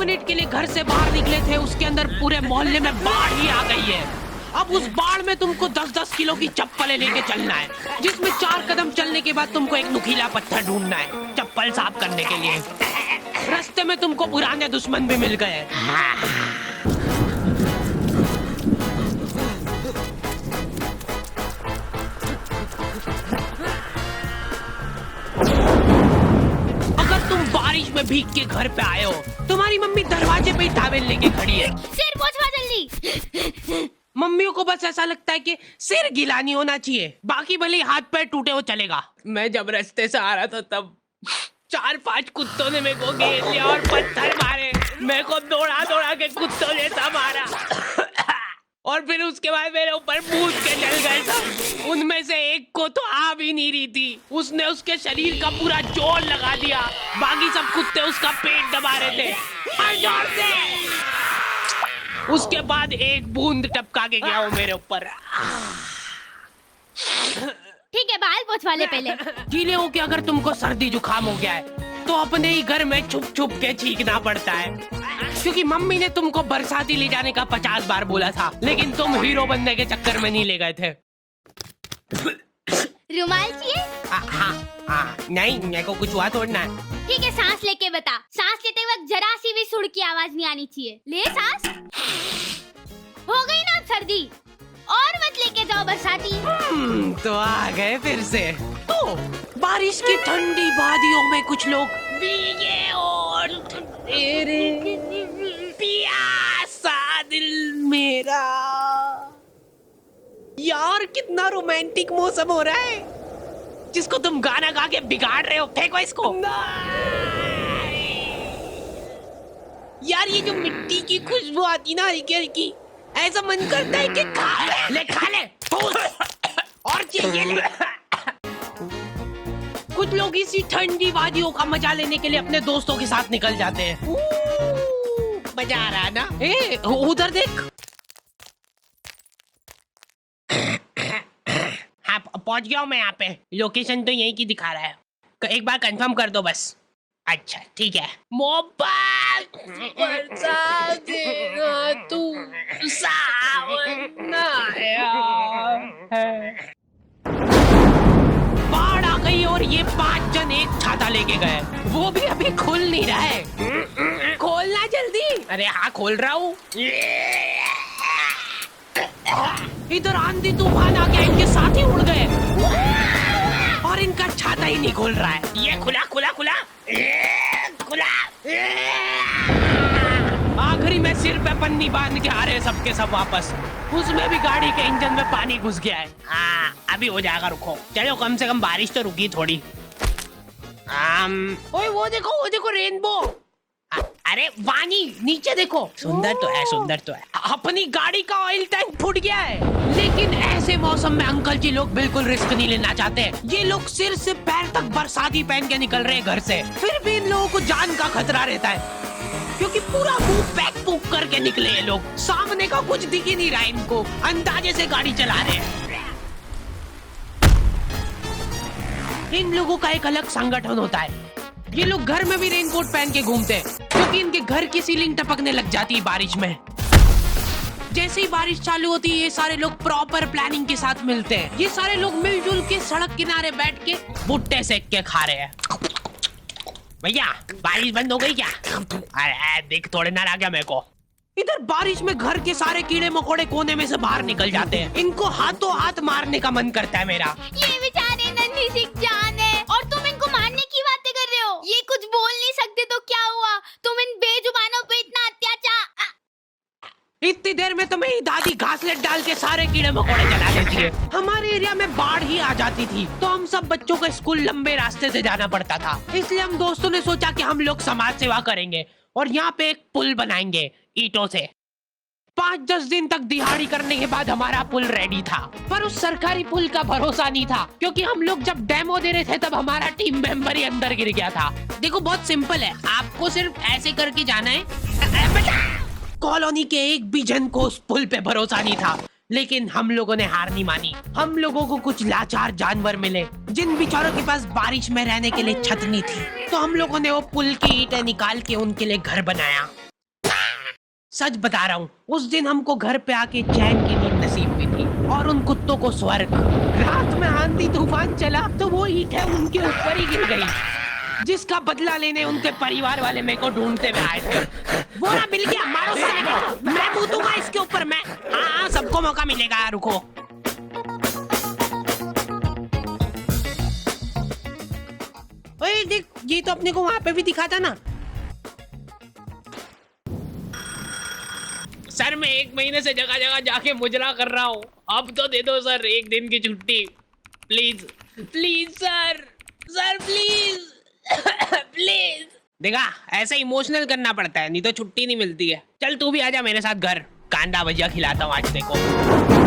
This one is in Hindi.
मिनट के लिए घर से बाहर निकले थे, उसके अंदर पूरे मोहल्ले में बाढ़ ही आ गई है। अब उस बाढ़ में तुमको 10-10 किलो की चप्पलें लेके चलना है, जिसमें 4 कदम चलने के बाद तुमको एक नुकीला पत्थर ढूंढना है चप्पल साफ करने के लिए। रास्ते में तुमको पुराने दुश्मन भी मिल गए। अगर तुम बारिश में भीग के घर पे आए हो, तुम्हारी मम्मी दरवाजे पे ही टॉवेल लेके खड़ी है। सिर पोंछवा जल्दी। मम्मियों को बस ऐसा लगता है कि सिर गीला नहीं होना चाहिए, बाकी भले ही हाथ पैर टूटे हो चलेगा। मैं जब रास्ते से आ रहा था तब 4-5 कुत्तों ने मेरे को घेर लिया और पत्थर मारे। मेरे को दौड़ा के कुत्तों जैसा मारा और फिर उसके बाद मेरे ऊपर कूद के चल गए सब। उनमें से एक को तो आ भी नहीं रही थी, उसने उसके शरीर का पूरा जोर लगा दिया। बाकी सब कुत्ते उसका पेट दबा रहे थे और जोर से। उसके बाद एक बूंद टपका के गया वो मेरे ऊपर। ठीक है, बाल पोंछवा ले पहले। गीले हो के अगर तुमको सर्दी जुकाम हो गया है तो अपने ही घर में छुप छुप के चीखना पड़ता है, क्योंकि मम्मी ने तुमको बरसाती ले जाने का 50 बार बोला था, लेकिन तुम हीरो बनने के चक्कर में नहीं ले गए थे। रुमाल चाहिए? हाँ, नहीं, मेरे को कुछ हुआ तोड़ना है। ठीक है, सांस लेके बता। सांस लेते वक्त जरा सी भी सुड़ की आवाज नहीं आनी चाहिए। ले सांस। हो गई ना सर्दी, और मत लेके जाओ बरसाती। तो आ गए फिर से। तो बारिश की ठंडी वादियों में कुछ लोग भीगे और तेरे प्यासा दिल मेरा। यार कितना रोमांटिक मौसम हो रहा है, जिसको तुम गाना गा के बिगाड़ रहे हो। फेंको इसको। यार ये जो मिट्टी की खुशबू आती ना हल्की हल्की, ऐसा मन करता है कि खा ले और चाहिए ले। कुछ लोग इसी ठंडी वादियों का मजा लेने के लिए अपने दोस्तों के साथ निकल जाते हैं। मजा आ रहा है ना? ए, उधर देख। हाँ, पहुंच गया हूँ मैं यहाँ पे। लोकेशन तो यहीं की दिखा रहा है, एक बार कंफर्म कर दो बस। अच्छा ठीक है। मोहब्बत बरसा देना तू सावन आया है। बाढ़ आ गई और ये 5 जन एक छाता लेके गए, वो भी अभी खुल नहीं रहा है। खोलना जल्दी। अरे हाँ खोल रहा हूँ। इधर आंधी तूफान आ गया, इनके साथ ही उड़ गए और इनका छाता ही नहीं खुल रहा है। ये खुला। आखिरी में सिर पे पन्नी बांध के आ रहे सबके सब वापस। उसमें भी गाड़ी के इंजन में पानी घुस गया है। हाँ अभी हो जाएगा, रुको। चलो कम से कम बारिश तो रुकी थोड़ी। ओए वो देखो रेनबो। अरे वानी नीचे देखो। सुंदर तो है। अपनी गाड़ी का ऑयल टैंक फूट गया है। लेकिन ऐसे मौसम में अंकल जी लोग बिल्कुल रिस्क नहीं लेना चाहते। ये लोग सिर से पैर तक बरसाती पहन के निकल रहे हैं घर से। फिर भी इन लोगों को जान का खतरा रहता है, क्योंकि पूरा मुंह पैक पुक करके निकले ये लोग। सामने का कुछ दिख ही नहीं रहा इनको, अंदाजे से गाड़ी चला रहे हैं। इन लोगों का एक अलग संगठन होता है। ये लोग घर में भी रेनकोट पहन के घूमते हैं, क्योंकि इनके घर की सीलिंग टपकने लग जाती है बारिश में। जैसे ही बारिश चालू होती है, ये सारे लोग प्रॉपर प्लानिंग के साथ मिलते हैं। ये सारे लोग मिलजुल के सड़क किनारे बैठ के भुट्टे सेक के खा रहे हैं। भैया बारिश बंद हो गई क्या? अरे देख थोड़े ना आ गया मेरे को। इधर बारिश में घर के सारे कीड़े मकोड़े कोने में से बाहर निकल जाते हैं। इनको हाथों हाथ मारने का मन करता है मेरा। ये बेचारे नन्ही सी जान है और तुम इनको मारने की बातें कर रहे हो। ये कुछ बोल नहीं सकते तो क्या हुआ? तुम इन बेजुबानों पे इतना अत्याचार। इतनी देर में तो मेरी दादी घासलेट डाल के सारे कीड़े मकोड़े जला देती है। हमारे एरिया में बाढ़ ही आ जाती थी तो हम सब बच्चों को स्कूल लंबे रास्ते से जाना पड़ता था। इसलिए हम दोस्तों ने सोचा कि हम लोग समाज सेवा करेंगे और यहाँ पे एक पुल बनाएंगे ईंटों से। 5-10 दिन तक दिहाड़ी करने के बाद हमारा पुल रेडी था, पर उस सरकारी पुल का भरोसा नहीं था, क्योंकि हम लोग जब डेमो दे रहे थे तब हमारा टीम मेंबर ही अंदर गिर गया था। देखो बहुत सिंपल है, आपको सिर्फ ऐसे करके जाना है। कॉलोनी के एक भी जन को उस पुल पे भरोसा नहीं था, लेकिन हम लोगों ने हार नहीं मानी। हम लोगों को कुछ लाचार जानवर मिले जिन बेचारों के पास बारिश में रहने के लिए छत नहीं थी, तो हम लोगों ने वो पुल की ईंटें निकाल के उनके लिए घर बनाया। सच बता रहा हूँ, उस दिन हमको घर पे आके चैन की नींद नसीब हुई थी और उन कुत्तों को स्वर्ग। रात में आंधी तूफान चला तो वो ईंटें उनके ऊपर ही गिर गई, जिसका बदला लेने उनके परिवार वाले मेरे को ढूंढते हुए आए थे। वो ना मिल गया, मारो साले को। मैं कूदूंगा इसके ऊपर मैं। हाँ, सबको मौका मिलेगा, रुको। ओए देख, ये तो अपने को वहां पे भी दिखा था ना। सर मैं 1 महीने से जगह जगह जाके मुजरा कर रहा हूँ, अब तो दे दो सर 1 दिन की छुट्टी, please please sir, sir please please. देखा, ऐसे इमोशनल करना पड़ता है, नहीं तो छुट्टी नहीं मिलती है। चल तू भी आजा मेरे साथ घर, कांदा भजिया खिलाता हूँ आज देखो।